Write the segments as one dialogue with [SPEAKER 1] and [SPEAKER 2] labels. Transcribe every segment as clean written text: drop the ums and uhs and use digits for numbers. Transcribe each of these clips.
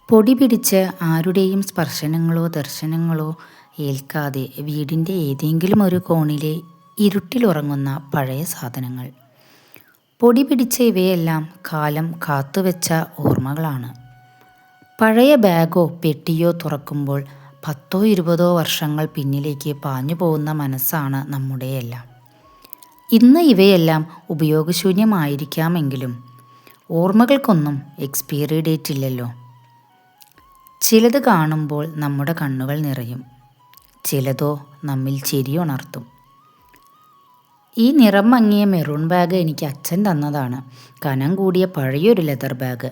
[SPEAKER 1] പൊടി പിടിച്ച് ആരുടെയും സ്പർശനങ്ങളോ ദർശനങ്ങളോ ഏൽക്കാതെ വീടിൻ്റെ ഏതെങ്കിലും ഒരു കോണിലെ ഇരുട്ടിലുറങ്ങുന്ന പഴയ സാധനങ്ങൾ. പൊടി പിടിച്ച ഇവയെല്ലാം കാലം കാത്തുവെച്ച ഓർമ്മകളാണ്. പഴയ ബാഗോ പെട്ടിയോ തുറക്കുമ്പോൾ 10-20 വർഷങ്ങൾ പിന്നിലേക്ക് പാഞ്ഞു പോകുന്ന മനസ്സാണ് നമ്മുടെയെല്ലാം. ഇന്ന് ഇവയെല്ലാം ഉപയോഗശൂന്യമായിരിക്കാമെങ്കിലും ഓർമ്മകൾക്കൊന്നും എക്സ്പയറി ഡേറ്റ് ഇല്ലല്ലോ. ചിലത് കാണുമ്പോൾ നമ്മുടെ കണ്ണുകൾ നിറയും, ചിലതോ നമ്മിൽ ചിരിയുണർത്തും. ഈ നിറം മങ്ങിയ മെറൂൺ ബാഗ് എനിക്ക് അച്ഛൻ തന്നതാണ്. കനം കൂടിയ പഴയൊരു ലെതർ ബാഗ്.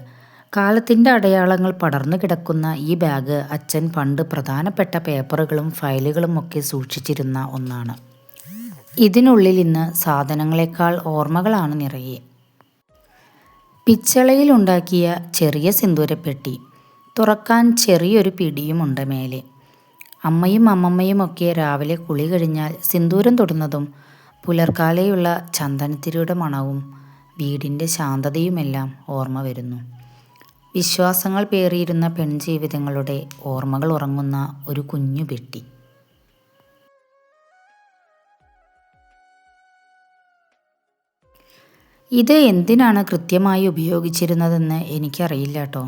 [SPEAKER 1] കാലത്തിൻ്റെ അടയാളങ്ങൾ പടർന്നു കിടക്കുന്ന ഈ ബാഗ് അച്ഛൻ പണ്ട് പ്രധാനപ്പെട്ട പേപ്പറുകളും ഫയലുകളും ഒക്കെ സൂക്ഷിച്ചിരുന്ന ഒന്നാണ്. ഇതിനുള്ളിൽ ഇന്ന് സാധനങ്ങളെക്കാൾ ഓർമ്മകളാണ് നിറയെ. പിച്ചളയിലുണ്ടാക്കിയ ചെറിയ സിന്ദൂരപ്പെട്ടി, തുറക്കാൻ ചെറിയൊരു പിടിയുമുണ്ട് മേലെ. അമ്മയും അമ്മമ്മയുമൊക്കെ രാവിലെ കുളി കഴിഞ്ഞാൽ സിന്ദൂരം തൊടുന്നതും പുലർക്കാലെയുള്ള ചന്ദനത്തിരിയുടെ മണവും വീടിൻ്റെ ശാന്തതയുമെല്ലാം ഓർമ്മ വരുന്നു. വിശ്വാസങ്ങൾ പേറിയിരുന്ന പെൺജീവിതങ്ങളുടെ ഓർമ്മകൾ ഉറങ്ങുന്ന ഒരു കുഞ്ഞു പെട്ടി. ഇത് എന്തിനാണ് കൃത്യമായി ഉപയോഗിച്ചിരുന്നതെന്ന് എനിക്കറിയില്ല കേട്ടോ.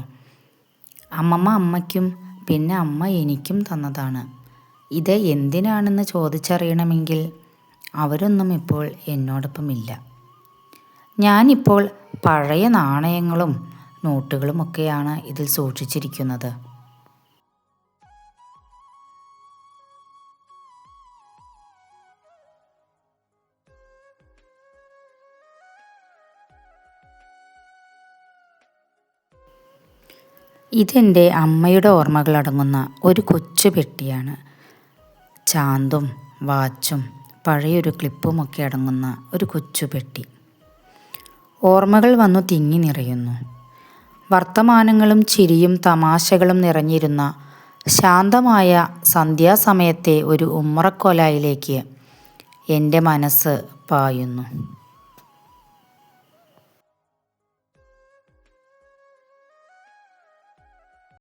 [SPEAKER 1] അമ്മമ്മ അമ്മയ്ക്കും പിന്നെ അമ്മ എനിക്കും തന്നതാണ്. ഇത് എന്തിനാണെന്ന് ചോദിച്ചറിയണമെങ്കിൽ അവരൊന്നും ഇപ്പോൾ എന്നോടൊപ്പമില്ല. ഞാനിപ്പോൾ പഴയ നാണയങ്ങളും നോട്ടുകളുമൊക്കെയാണ് ഇതിൽ സൂക്ഷിച്ചിരിക്കുന്നത്. ഇതെൻ്റെ അമ്മയുടെ ഓർമ്മകൾ അടങ്ങുന്ന ഒരു കൊച്ചു പെട്ടിയാണ്. ചാന്തും വാച്ചും പഴയൊരു ക്ലിപ്പുമൊക്കെ അടങ്ങുന്ന ഒരു കൊച്ചു പെട്ടി. ഓർമ്മകൾ വന്നു തിങ്ങി നിറയുന്നു. വർത്തമാനങ്ങളും ചിരിയും തമാശകളും നിറഞ്ഞിരുന്ന ശാന്തമായ സന്ധ്യാസമയത്തെ ഒരു ഉമ്മറക്കോലായിലേക്ക് എൻ്റെ മനസ്സ് പായുന്നു.